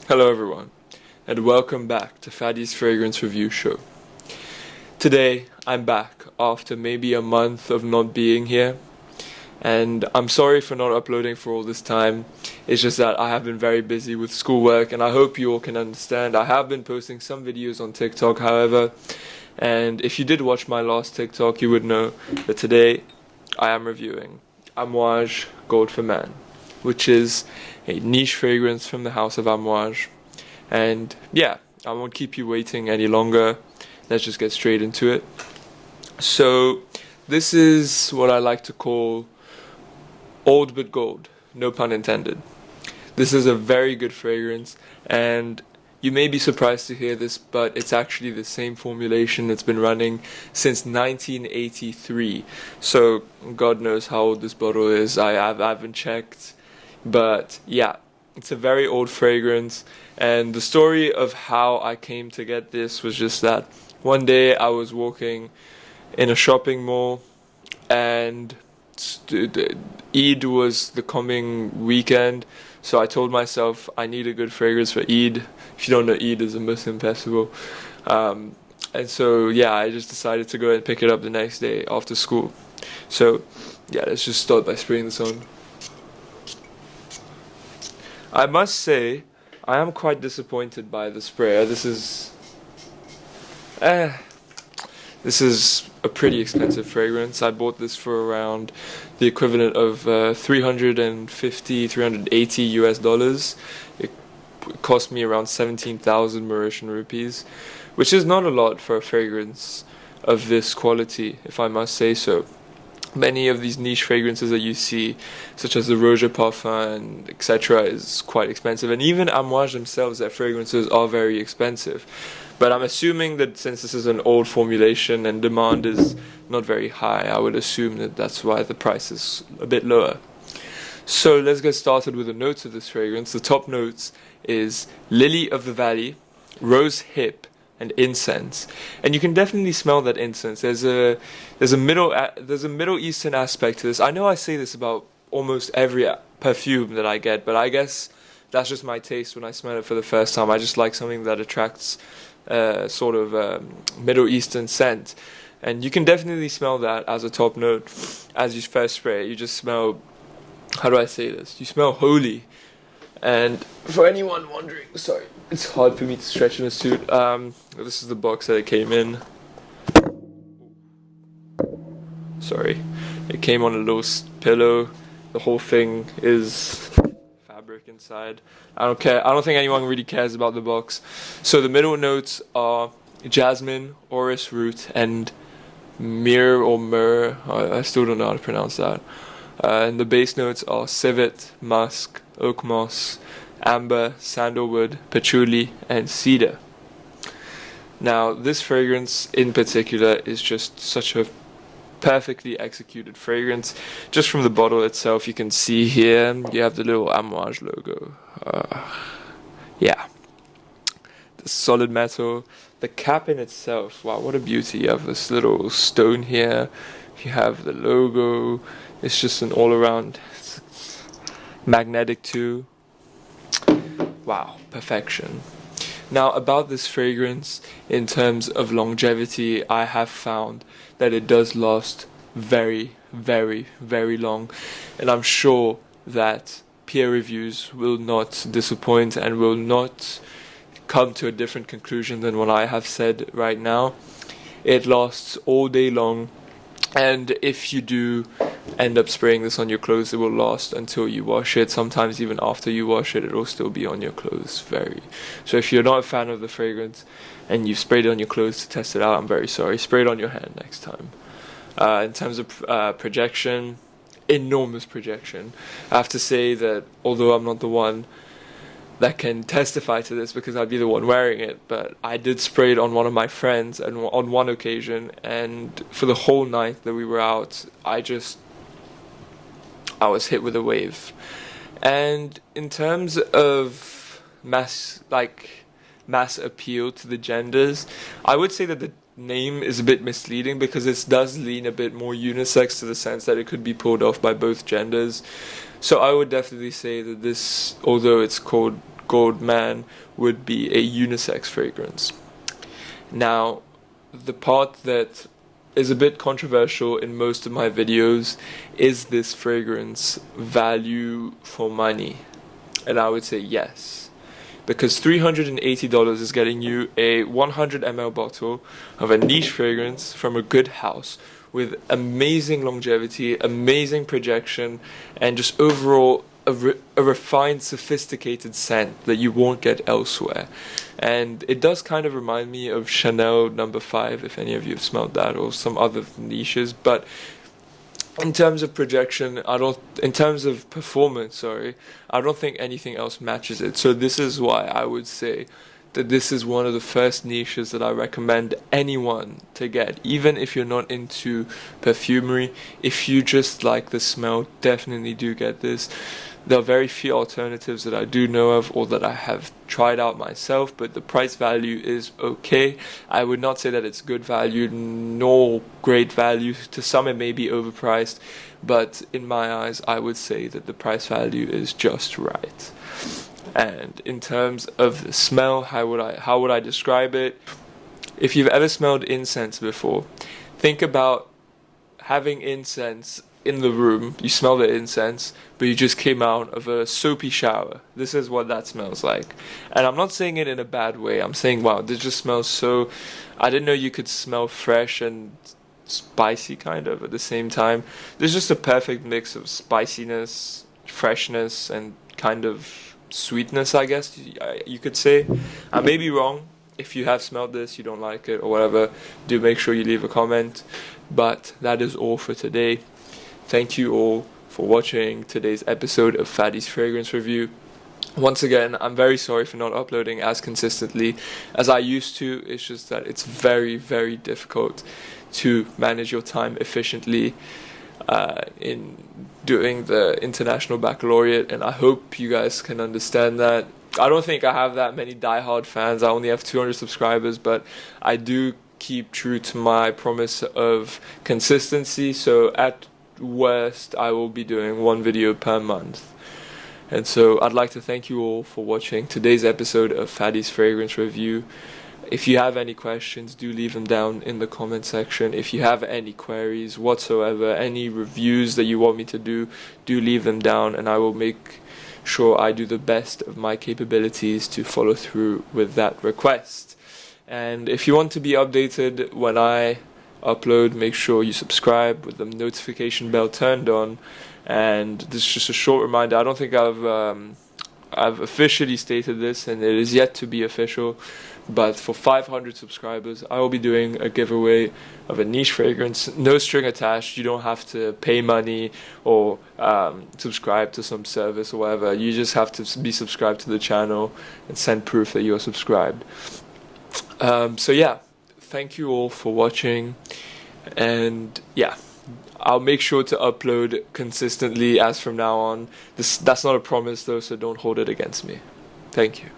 Hello everyone, and welcome back to Fatty's Fragrance Review Show. Today, I'm back after maybe a month of not being here, and I'm sorry for not uploading for all this time. It's just that I have been very busy with schoolwork, and I hope you all can understand. I have been posting some videos on TikTok, however, and if you did watch my last TikTok, you would know that today I am reviewing Amouage Gold for Man, which is a niche fragrance from the house of Amouage. And yeah, I won't keep you waiting any longer. Let's just get straight into it. So this is what I like to call old but gold, no pun intended. This is a very good fragrance, and you may be surprised to hear this, but it's actually the same formulation that's been running since 1983. So God knows how old this bottle is. I haven't checked, but yeah, it's a very old fragrance. And the story of how I came to get this was just that one day I was walking in a shopping mall, and Eid was the coming weekend, so I told myself I need a good fragrance for Eid. If you don't know, Eid is a Muslim festival. And so yeah, I just decided to go and pick it up the next day after school. So yeah, let's just start by spraying this on. I must say, I am quite disappointed by the sprayer. This is a pretty expensive fragrance. I bought this for around the equivalent of $380 US. It cost me around 17,000 Mauritian rupees, which is not a lot for a fragrance of this quality, if I must say so. Many of these niche fragrances that you see, such as the Rouge Parfum, etc., is quite expensive. And even Amouage themselves, their fragrances are very expensive. But I'm assuming that since this is an old formulation and demand is not very high, I would assume that that's why the price is a bit lower. So let's get started with the notes of this fragrance. The top notes is Lily of the Valley, Rose Hip, and incense, and you can definitely smell that incense. There's a Middle Eastern aspect to this. I know I say this about almost every perfume that I get, but I guess that's just my taste when I smell it for the first time. I just like something that attracts sort of Middle Eastern scent, and you can definitely smell that as a top note. As you first spray it, you just smell, how do I say this? You smell holy. And for anyone wondering, sorry, it's hard for me to stretch in a suit. This is the box that it came in. Sorry, it came on a little pillow. The whole thing is fabric inside. I don't care. I don't think anyone really cares about the box. So the middle notes are jasmine, orris root, and myrrh. I still don't know how to pronounce that. And the base notes are civet, musk, oak moss, amber, sandalwood, patchouli, and cedar. Now, this fragrance in particular is just such a perfectly executed fragrance. Just from the bottle itself, you can see here, you have the little Amouage logo. Yeah. The solid metal. The cap in itself, wow, what a beauty. You have this little stone here. You have the logo. It's just an all-around magnetic too. Wow, perfection. Now, about this fragrance, in terms of longevity, I have found that it does last very, very, very long, and I'm sure that peer reviews will not disappoint and will not come to a different conclusion than what I have said right now. It lasts all day long, and if you do end up spraying this on your clothes, it will last until you wash it. Sometimes even after you wash it, it will still be on your clothes. So if you're not a fan of the fragrance and you've sprayed it on your clothes to test it out, I'm very sorry. Spray it on your hand next time. In terms of projection, enormous projection. I have to say that although I'm not the one that can testify to this because I'd be the one wearing it, but I did spray it on one of my friends and on one occasion, and for the whole night that we were out, I was hit with a wave. And in terms of mass appeal to the genders, I would say that the name is a bit misleading because it does lean a bit more unisex to the sense that it could be pulled off by both genders. So I would definitely say that this, although it's called Goldman would be a unisex fragrance. Now, the part that is a bit controversial in most of my videos is this fragrance value for money? And I would say yes, because $380 is getting you a 100 ml bottle of a niche fragrance from a good house with amazing longevity, amazing projection, and just overall a refined, sophisticated scent that you won't get elsewhere. And it does kind of remind me of Chanel No. 5, if any of you have smelled that, or some other niches. But in terms of projection, in terms of performance, I don't think anything else matches it. So this is why I would say that this is one of the first niches that I recommend anyone to get, even if you're not into perfumery. If you just like the smell, definitely do get this. There are very few alternatives that I do know of or that I have tried out myself, but the price value is okay. I would not say that it's good value nor great value. To some it may be overpriced, but in my eyes I would say that the price value is just right. And in terms of the smell, how would I describe it? If you've ever smelled incense before, think about having incense in the room. You smell the incense, but you just came out of a soapy shower. This is what that smells like. And I'm not saying it in a bad way. I'm saying, wow, this just smells so... I didn't know you could smell fresh and spicy kind of at the same time. There's just a perfect mix of spiciness, freshness, and kind of sweetness, I guess you could say. I may be wrong. If you have smelled this, you don't like it or whatever, do make sure you leave a comment. But that is all for today. Thank you all for watching today's episode of Faddy's Fragrance Review. Once again, I'm very sorry for not uploading as consistently as I used to. It's just that it's very, very difficult to manage your time efficiently in doing the International Baccalaureate, and I hope you guys can understand that. I don't think I have that many diehard fans. I only have 200 subscribers, but I do keep true to my promise of consistency, so at worst I will be doing one video per month. And so I'd like to thank you all for watching today's episode of Faddy's Fragrance Review. If you have any questions, do leave them down in the comment section. If you have any queries whatsoever, any reviews that you want me to do leave them down, and I will make sure I do the best of my capabilities to follow through with that request. And if you want to be updated when I upload, make sure you subscribe with the notification bell turned on. And this is just a short reminder. I don't think I've officially stated this, and it is yet to be official, but for 500 subscribers I will be doing a giveaway of a niche fragrance, no string attached. You don't have to pay money or subscribe to some service or whatever. You just have to be subscribed to the channel and send proof that you're subscribed. So yeah, thank you all for watching, and yeah, I'll make sure to upload consistently as from now on. That's not a promise though, so don't hold it against me. Thank you.